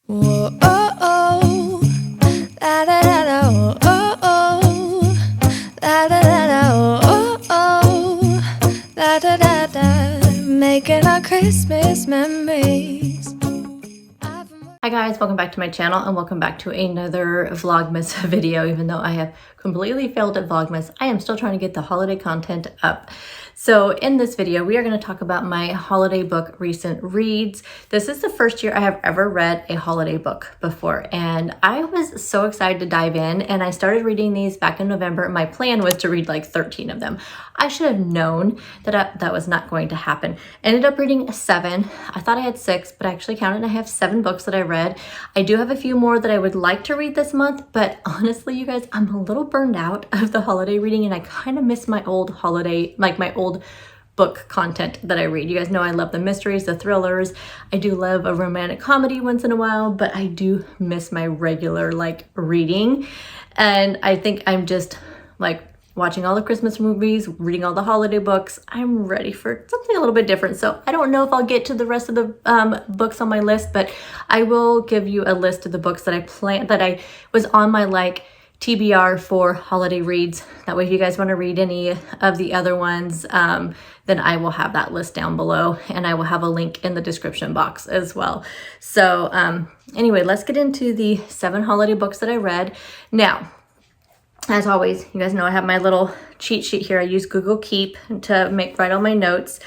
Whoa, oh, oh, la da da da, oh, oh, oh, la da da da, oh, oh, la da da da, making our Christmas memories. Hi guys, welcome back to my channel and welcome back to another Vlogmas video. Even though I have completely failed at Vlogmas, I am still trying to get the holiday content up. So in this video, we are going to talk about my holiday book recent reads. This is the first year I have ever read a holiday book before, and I was so excited to dive in, and I started reading these back in November. My plan was to read like 13 of them. I should have known that that was not going to happen. Ended up reading 7. I thought I had 6, but I actually counted and I have 7 books that I read. I do have a few more that I would like to read this month, but honestly, you guys, I'm a little burned out of the holiday reading, and I kind of miss my old holiday, like my old book content that I read. You guys know I love the mysteries, the thrillers. I do love a romantic comedy once in a while, but I do miss my regular like reading. And I think I'm just like watching all the Christmas movies, reading all the holiday books. I'm ready for something a little bit different. So I don't know if I'll get to the rest of the books on my list, but I will give you a list of the books that I was on my like TBR for holiday reads. That way if you guys want to read any of the other ones, then I will have that list down below, and I will have a link in the description box as well. So anyway, let's get into the 7 holiday books that I read. Now, as always, you guys know I have my little cheat sheet here. I use Google Keep to write all my notes.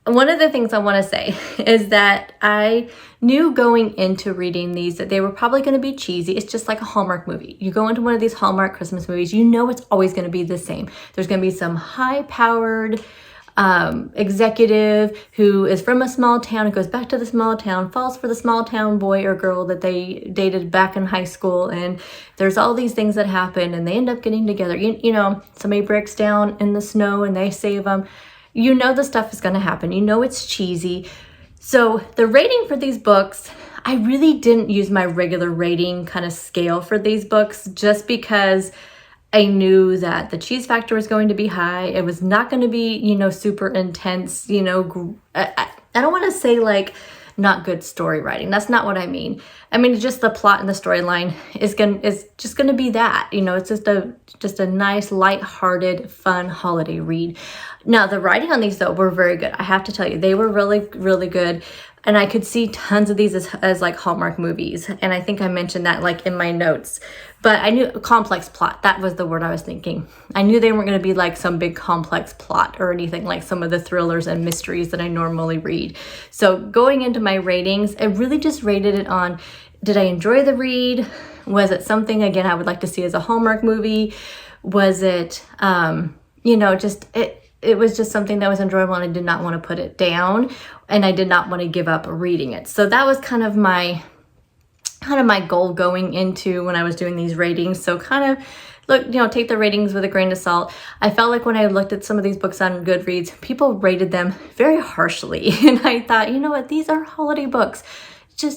One of the things I want to say is that I knew going into reading these that they were probably going to be cheesy. It's just like a Hallmark movie. You go into one of these Hallmark Christmas movies, you know it's always going to be the same. There's going to be some high-powered executive who is from a small town and goes back to the small town, falls for the small town boy or girl that they dated back in high school, and there's all these things that happen and they end up getting together. You know, somebody breaks down in the snow and they save them. You know the stuff is going to happen. You know it's cheesy. So the rating for these books, I really didn't use my regular rating kind of scale for these books just because I knew that the cheese factor was going to be high. It was not going to be, you know, super intense, you know. I don't want to say like not good story writing. That's not what I mean. I mean, just the plot and the storyline is just going to be that, you know, it's just a nice, lighthearted, fun holiday read. Now, the writing on these though were very good. I have to tell you, they were really, really good. And I could see tons of these as like Hallmark movies. And I think I mentioned that like in my notes, but I knew complex plot. That was the word I was thinking. I knew they weren't going to be like some big complex plot or anything like some of the thrillers and mysteries that I normally read. So going into my ratings, I really just rated it on, did I enjoy the read? Was it something, again, I would like to see as a Hallmark movie? Was it, you know, it was just something that was enjoyable, and I did not want to put it down, and I did not want to give up reading it. So that was kind of my goal going into when I was doing these ratings. So kind of look, you know, take the ratings with a grain of salt. I felt like when I looked at some of these books on Goodreads, people rated them very harshly. And I thought, you know what, these are holiday books.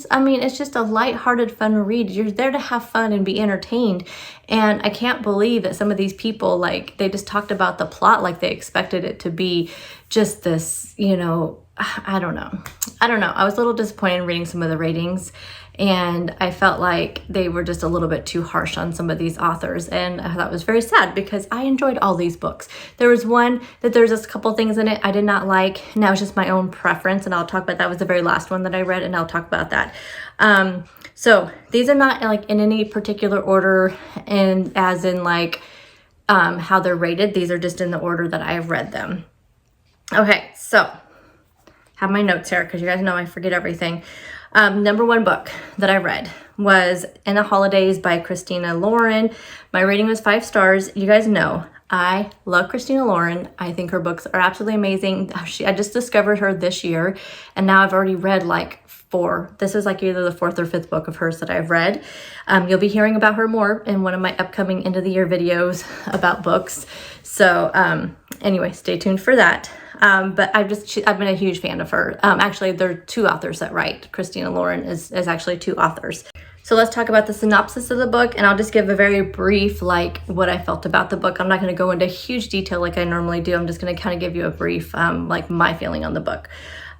I mean, it's just a lighthearted, fun read. You're there to have fun and be entertained. And I can't believe that some of these people, like, they just talked about the plot like they expected it to be just this, you know, I don't know. I was a little disappointed in reading some of the ratings, and I felt like they were just a little bit too harsh on some of these authors, and I thought it was very sad because I enjoyed all these books. There was one that there's just a couple things in it I did not like, and that was just my own preference, and I'll talk about that. Was the very last one that I read, and I'll talk about that. So these are not like in any particular order, and as in like how they're rated. These are just in the order that I have read them. Okay, so have my notes here because you guys know I forget everything. Number 1 book that I read was In the Holidaze by Christina Lauren. My rating was 5 stars. You guys know I love Christina Lauren. I think her books are absolutely amazing. I just discovered her this year, and now I've already read like 4. This is like either the 4th or 5th book of hers that I've read. You'll be hearing about her more in one of my upcoming end of the year videos about books. So anyway, stay tuned for that. But I've been a huge fan of her. Actually, there are 2 authors that write. Christina Lauren is actually 2 authors. So let's talk about the synopsis of the book, and I'll just give a very brief, like, what I felt about the book. I'm not going to go into huge detail like I normally do. I'm just going to kind of give you a brief, like, my feeling on the book.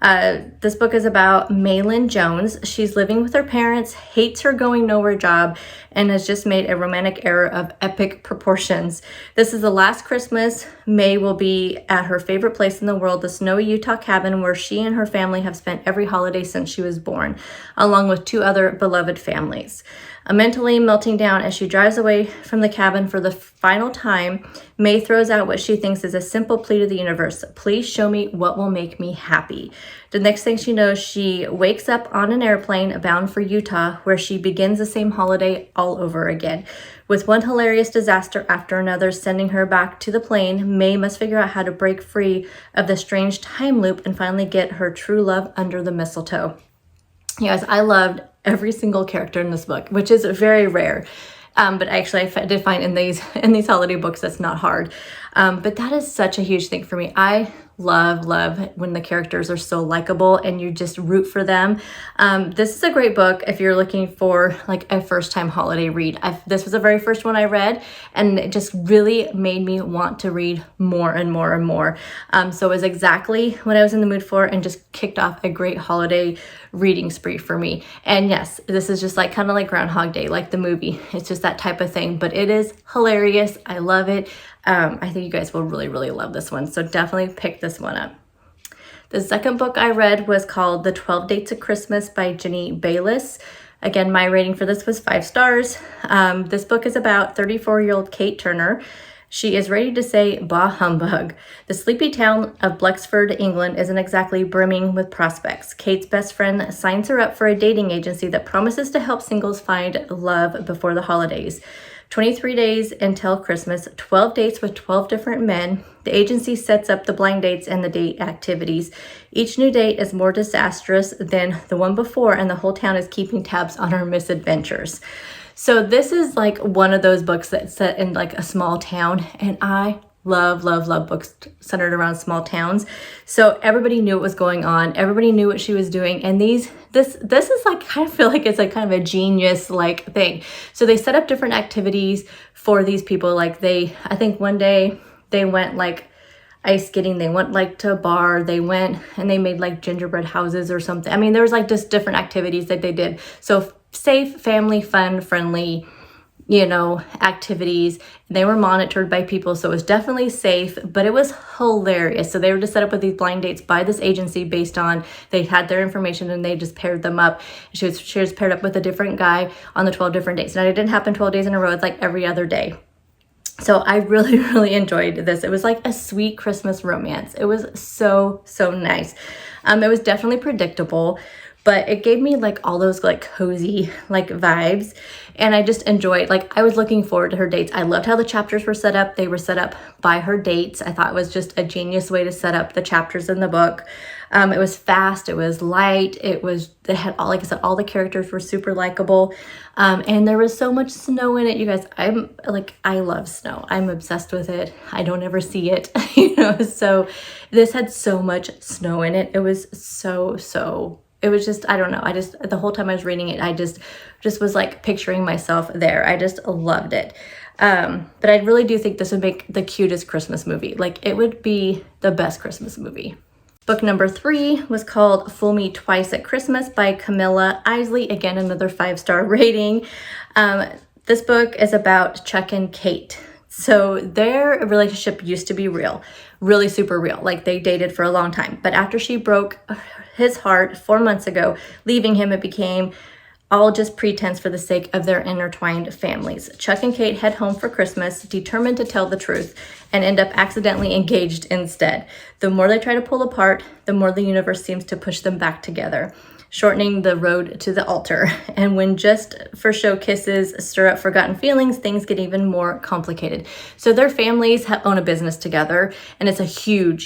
This book is about Maylin Jones. She's living with her parents, hates her going nowhere job, and has just made a romantic error of epic proportions. This is the last Christmas. May will be at her favorite place in the world, the snowy Utah cabin where she and her family have spent every holiday since she was born, along with 2 other beloved families. Mentally melting down as she drives away from the cabin for the final time, May throws out what she thinks is a simple plea to the universe. Please show me what will make me happy. The next thing she knows, she wakes up on an airplane bound for Utah, where she begins the same holiday all over again. With one hilarious disaster after another sending her back to the plane, May must figure out how to break free of the strange time loop and finally get her true love under the mistletoe. You guys, I loved every single character in this book, which is very rare. But actually I did find in these holiday books that's not hard. But that is such a huge thing for me. I love when the characters are so likable and you just root for them. This is a great book if you're looking for like a first-time holiday read. This was the very first one I read, and it just really made me want to read more and more and more. So it was exactly what I was in the mood for and just kicked off a great holiday reading spree for me. And yes, this is just like kind of like Groundhog Day, like the movie. It's just that type of thing, but it is hilarious. I love it. I think you guys will really, really love this one. So definitely pick this one up. The second book I read was called The 12 Dates of Christmas by Jenny Bayliss. Again, my rating for this was 5 stars. This book is about 34-year-old Kate Turner. She is ready to say bah humbug. The sleepy town of Blexford, England isn't exactly brimming with prospects. Kate's best friend signs her up for a dating agency that promises to help singles find love before the holidays. 23 days until Christmas, 12 dates with 12 different men. The agency sets up the blind dates and the date activities. Each new date is more disastrous than the one before, and the whole town is keeping tabs on her misadventures. So this is like one of those books that's set in like a small town, and I love books centered around small towns. So everybody knew what was going on. Everybody knew what she was doing. And this is like, kind of feel like it's like kind of a genius like thing. So they set up different activities for these people. Like I think one day they went like ice skating. They went like to a bar. They went and they made like gingerbread houses or something. I mean, there was like just different activities that they did. So safe, family, fun, friendly, activities. They were monitored by people, so it was definitely safe, but it was hilarious. So they were just set up with these blind dates by this agency based on, they had their information and they just paired them up. She was paired up with a different guy on the 12 different dates. Now it didn't happen 12 days in a row, it's like every other day. So I really enjoyed this. It was like a sweet Christmas romance. It was so nice. It was definitely predictable, but it gave me like all those like cozy like vibes, and I just enjoyed, like I was looking forward to her dates. I loved how the chapters were set up. They were set up by her dates. I thought it was just a genius way to set up the chapters in the book. It was fast, it was light, it had all, like I said, all the characters were super likable. And there was so much snow in it. You guys, I love snow. I'm obsessed with it. I don't ever see it, so this had so much snow in it. It was it was just, I don't know. The whole time I was reading it, I just was like picturing myself there. I just loved it. But I really do think this would make the cutest Christmas movie. Like it would be the best Christmas movie. Book number 3 was called Fool Me Twice at Christmas by Camilla Isley. Again, another 5-star rating. This book is about Chuck and Kate. So their relationship used to be real, really super real. Like they dated for a long time. But after she broke his heart 4 months ago, leaving him, it became all just pretense for the sake of their intertwined families. Chuck and Kate head home for Christmas, determined to tell the truth, and end up accidentally engaged instead. The more they try to pull apart, the more the universe seems to push them back together, shortening the road to the altar. And when just for show kisses stir up forgotten feelings, things get even more complicated. So their families own a business together, and it's a huge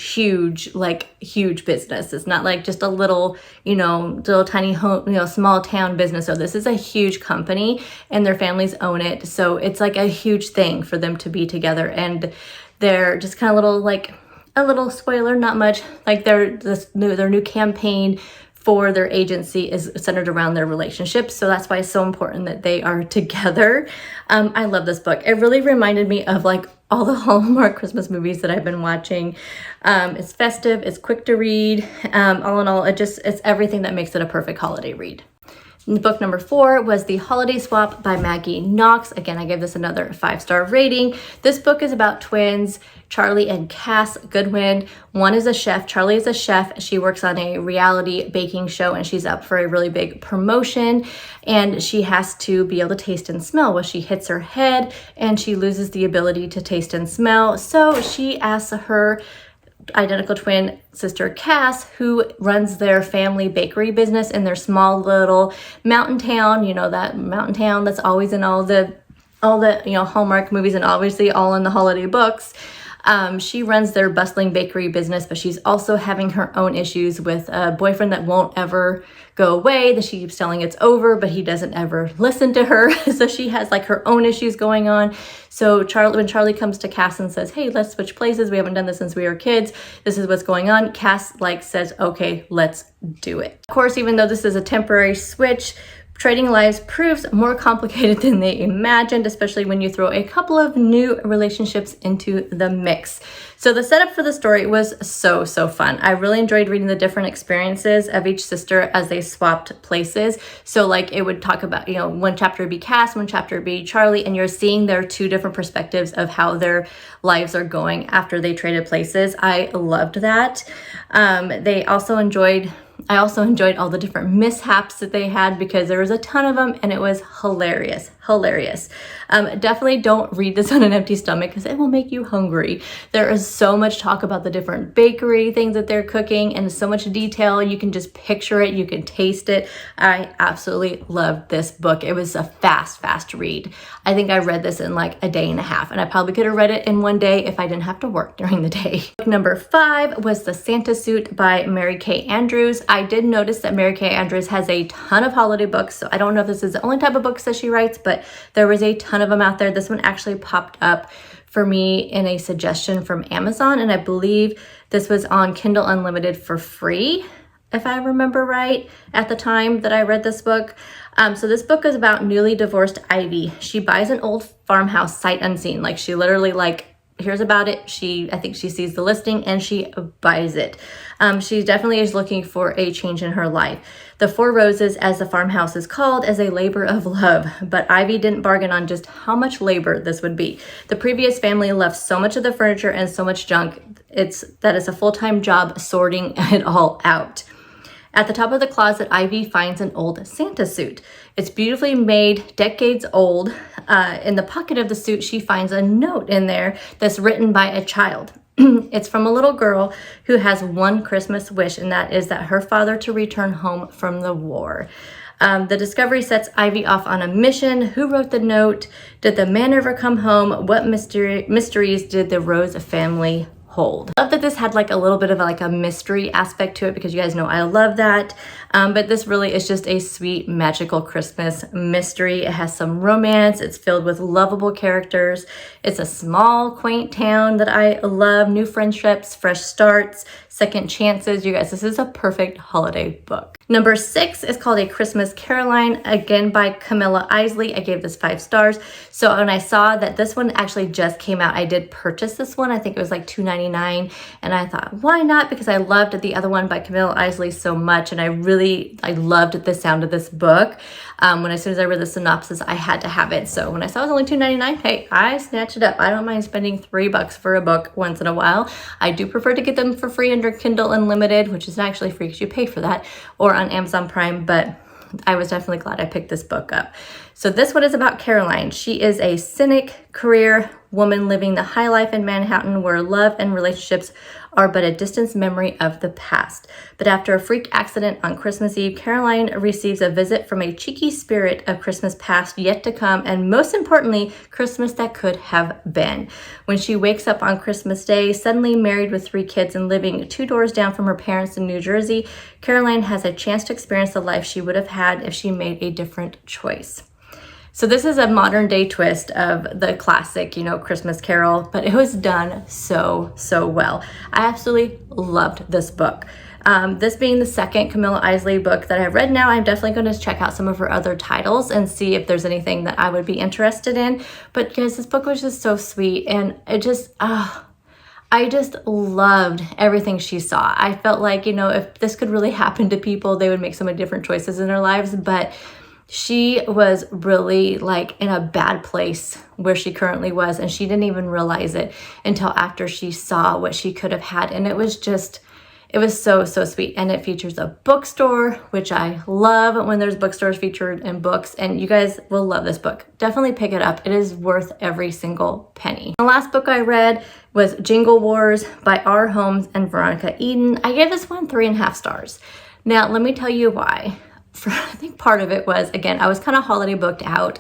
business. It's not like just a little, little tiny home, small town business. So this is a huge company, and their families own it. So it's like a huge thing for them to be together. And they're just kind of a little spoiler, not much, like their new campaign for their agency is centered around their relationships. So that's why it's so important that they are together. I love this book. It really reminded me of like all the Hallmark Christmas movies that I've been watching. It's festive, it's quick to read. All in all, it's everything that makes it a perfect holiday read. Book number 4 was The Holiday Swap by Maggie Knox. Again, I gave this another 5-star rating. This book is about twins, Charlie and Cass Goodwin. One is a chef. Charlie is a chef. She works on a reality baking show and she's up for a really big promotion. And she has to be able to taste and smell. Well, she hits her head and she loses the ability to taste and smell. So she asks her identical twin sister Cass, who runs their family bakery business in their small little mountain town, you know, that mountain town that's always in all the you know, Hallmark movies and obviously all in the holiday books. She runs their bustling bakery business, but she's also having her own issues with a boyfriend that won't ever go away, that she keeps telling it's over, but he doesn't ever listen to her. So she has like her own issues going on. So when Charlie comes to Cass and says, hey, let's switch places. We haven't done this since we were kids. This is what's going on. Cass like says, okay, let's do it. Of course, even though this is a temporary switch, trading lives proves more complicated than they imagined, especially when you throw a couple of new relationships into the mix. So the setup for the story was so fun. I really enjoyed reading the different experiences of each sister as they swapped places. So like it would talk about, you know, one chapter would be Cass, one chapter would be Charlie, and you're seeing their 2 different perspectives of how their lives are going after they traded places. I loved that. I also enjoyed all the different mishaps that they had because there was a ton of them and it was hilarious. Definitely don't read this on an empty stomach because it will make you hungry. There is so much talk about the different bakery things that they're cooking and so much detail. You can just picture it. You can taste it. I absolutely loved this book. It was a fast read. I think I read this in like a day and a half, and I probably could have read it in one day if I didn't have to work during the day. Book number 5 was The Santa Suit by Mary Kay Andrews. I did notice that Mary Kay Andrews has a ton of holiday books, so I don't know if this is the only type of books that she writes, but there was a ton of them out there. This one actually popped up for me in a suggestion from Amazon, and I believe this was on Kindle Unlimited for free, if I remember right, at the time that I read this book. So this book is about newly divorced Ivy. She buys an old farmhouse sight unseen. Like she literally hears about it. I think she sees the listing and she buys it. She definitely is looking for a change in her life. The Four Roses, as the farmhouse is called, is a labor of love, but Ivy didn't bargain on just how much labor this would be. The previous family left so much of the furniture and so much junk. That is a full-time job sorting it all out. At the top of the closet, Ivy finds an old Santa suit. It's beautifully made, decades old. In the pocket of the suit, she finds a note in there that's written by a child. It's from a little girl who has one Christmas wish, and that is that her father to return home from the war. The discovery sets Ivy off on a mission. Who wrote the note? Did the man ever come home? What mysteries did the Rose family hold? I love that this had like a little bit of like a mystery aspect to it because you guys know I love that. But this really is just a sweet, magical Christmas mystery. It has some romance. It's filled with lovable characters. It's a small, quaint town that I love. New friendships, fresh starts, second chances. You guys, this is a perfect holiday book. Number 6 is called A Christmas Caroline, again by Camilla Isley. I gave this 5 stars. So when I saw that this one actually just came out, I did purchase this one. I think it was like $2.99, and I thought, why not? Because I loved the other one by Camilla Isley so much, and I loved the sound of this book. As soon as I read the synopsis, I had to have it. So when I saw it was only $2.99, hey, I snatched it up. I don't mind spending $3 for a book once in a while. I do prefer to get them for free under Kindle Unlimited, which is actually free because you pay for that, or on Amazon Prime, but I was definitely glad I picked this book up. So this one is about Caroline. She is a cynic career woman living the high life in Manhattan where love and relationships are but a distant memory of the past. But after a freak accident on Christmas Eve, Caroline receives a visit from a cheeky spirit of Christmas past yet to come, and most importantly, Christmas that could have been. When she wakes up on Christmas Day, suddenly married with 3 kids and living 2 doors down from her parents in New Jersey, Caroline has a chance to experience the life she would have had if she made a different choice. So this is a modern day twist of the classic, Christmas Carol, but it was done so well. I absolutely loved this book. This being the second Camilla Isley book that I've read now, I'm definitely going to check out some of her other titles and see if there's anything that I would be interested in. But guys, this book was just so sweet, and it just, I just loved everything she saw. I felt like, you know, if this could really happen to people, they would make so many different choices in their lives. But she was really like in a bad place where she currently was, and she didn't even realize it until after she saw what she could have had. And it was just, it was so, so sweet. And it features a bookstore, which I love when there's bookstores featured in books, and you guys will love this book. Definitely pick it up. It is worth every single penny. The last book I read was Jingle Wars by R. Holmes and Veronica Eden. I gave this one 3.5 stars. Now, let me tell you why. I think part of it was, again, I was kind of holiday booked out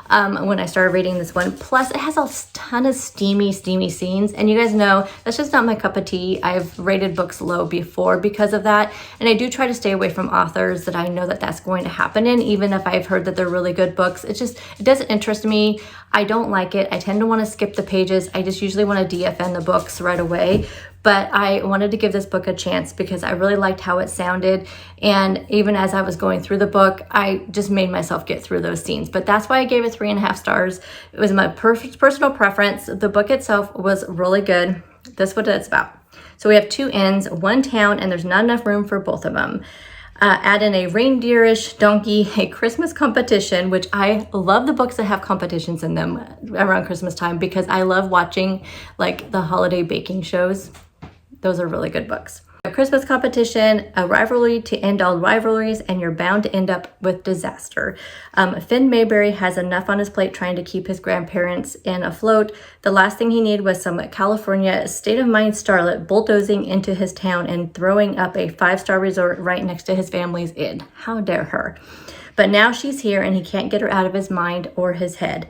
when I started reading this one. Plus, it has a ton of steamy scenes. And you guys know, that's just not my cup of tea. I've rated books low before because of that. And I do try to stay away from authors that I know that that's going to happen in, even if I've heard that they're really good books. It doesn't interest me. I don't like it. I tend to want to skip the pages. I just usually want to DFN the books right away. But I wanted to give this book a chance because I really liked how it sounded. And even as I was going through the book, I just made myself get through those scenes. But that's why I gave it 3.5 stars. It was my personal preference. The book itself was really good. That's what it's about. So we have 2 inns, 1 town, and there's not enough room for both of them. Add in a reindeerish donkey, a Christmas competition, which I love the books that have competitions in them around Christmas time because I love watching like the holiday baking shows. Those are really good books. A Christmas competition, a rivalry to end all rivalries, and you're bound to end up with disaster. Finn Mayberry has enough on his plate trying to keep his grandparents in afloat. The last thing he needed was some California state-of-mind starlet bulldozing into his town and throwing up a 5-star resort right next to his family's inn. How dare her? But now she's here and he can't get her out of his mind or his head.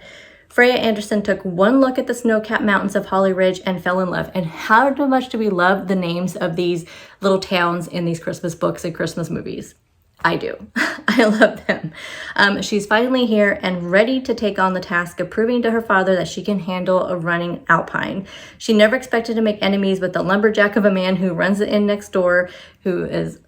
Freya Anderson took one look at the snow-capped mountains of Holly Ridge and fell in love. And how much do we love the names of these little towns in these Christmas books and Christmas movies? I do. I love them. She's finally here and ready to take on the task of proving to her father that she can handle a running Alpine. She never expected to make enemies with the lumberjack of a man who runs the inn next door, who is,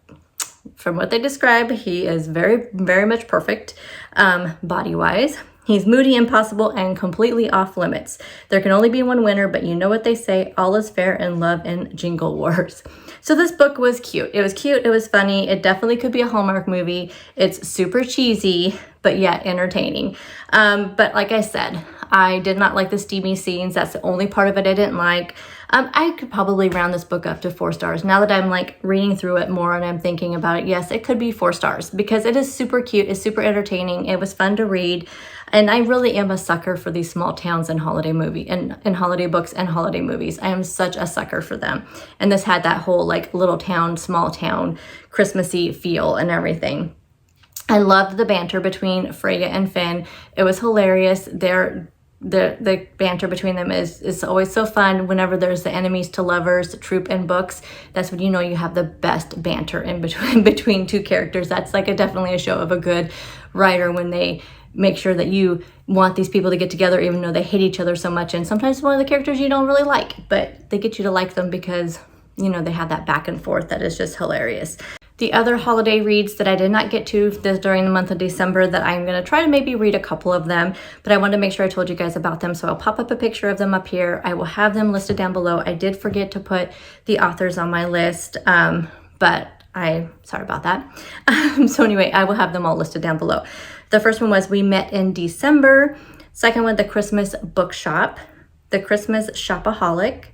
from what they describe, he is very, very much perfect body-wise. He's moody, impossible, and completely off limits. There can only be one winner, but you know what they say, all is fair in love and Jingle Wars. So this book was cute. It was cute, it was funny. It definitely could be a Hallmark movie. It's super cheesy, but yet entertaining. But like I said, I did not like the steamy scenes. That's the only part of it I didn't like. I could probably round this book up to 4 stars. Now that I'm like reading through it more and I'm thinking about it, yes, it could be 4 stars because it is super cute. It's super entertaining. It was fun to read. And I really am a sucker for these small towns and holiday holiday books and holiday movies. I am such a sucker for them. And this had that whole like little town, small town, Christmassy feel and everything. I loved the banter between Freya and Finn. It was hilarious. The banter between them is always so fun. Whenever there's the enemies to lovers trope in books, that's when you know you have the best banter in between 2 characters. That's like definitely a show of a good writer when they make sure that you want these people to get together even though they hate each other so much. And sometimes one of the characters you don't really like, but they get you to like them because, you know, they have that back and forth that is just hilarious. The other holiday reads that I did not get to during the month of December that I'm going to try to maybe read a couple of them, but I wanted to make sure I told you guys about them. So I'll pop up a picture of them up here. I will have them listed down below. I did forget to put the authors on my list, but sorry about that. So anyway, I will have them all listed down below. The first one was We Met in December. Second one, The Christmas Bookshop, The Christmas Shopaholic,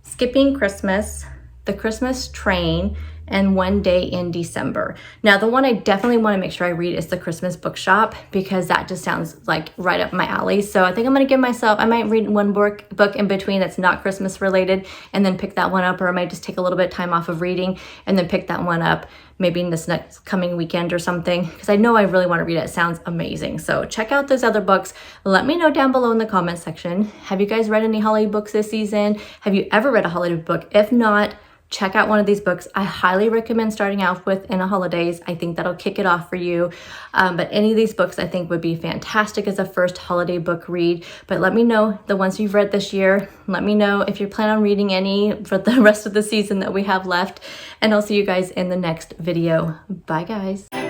Skipping Christmas, The Christmas Train, and One Day in December. Now, the one I definitely want to make sure I read is The Christmas Bookshop because that just sounds like right up my alley. So I think I'm going to give myself, I might read one book in between that's not Christmas related and then pick that one up, or I might just take a little bit of time off of reading and then pick that one up maybe in this next coming weekend or something because I know I really want to read it. It sounds amazing. So check out those other books. Let me know down below in the comment section. Have you guys read any holiday books this season? Have you ever read a holiday book? If not, check out one of these books. I highly recommend starting out with In a Holidaze. I think that'll kick it off for you. But any of these books I think would be fantastic as a first holiday book read. But let me know the ones you've read this year. Let me know if you plan on reading any for the rest of the season that we have left. And I'll see you guys in the next video. Bye guys.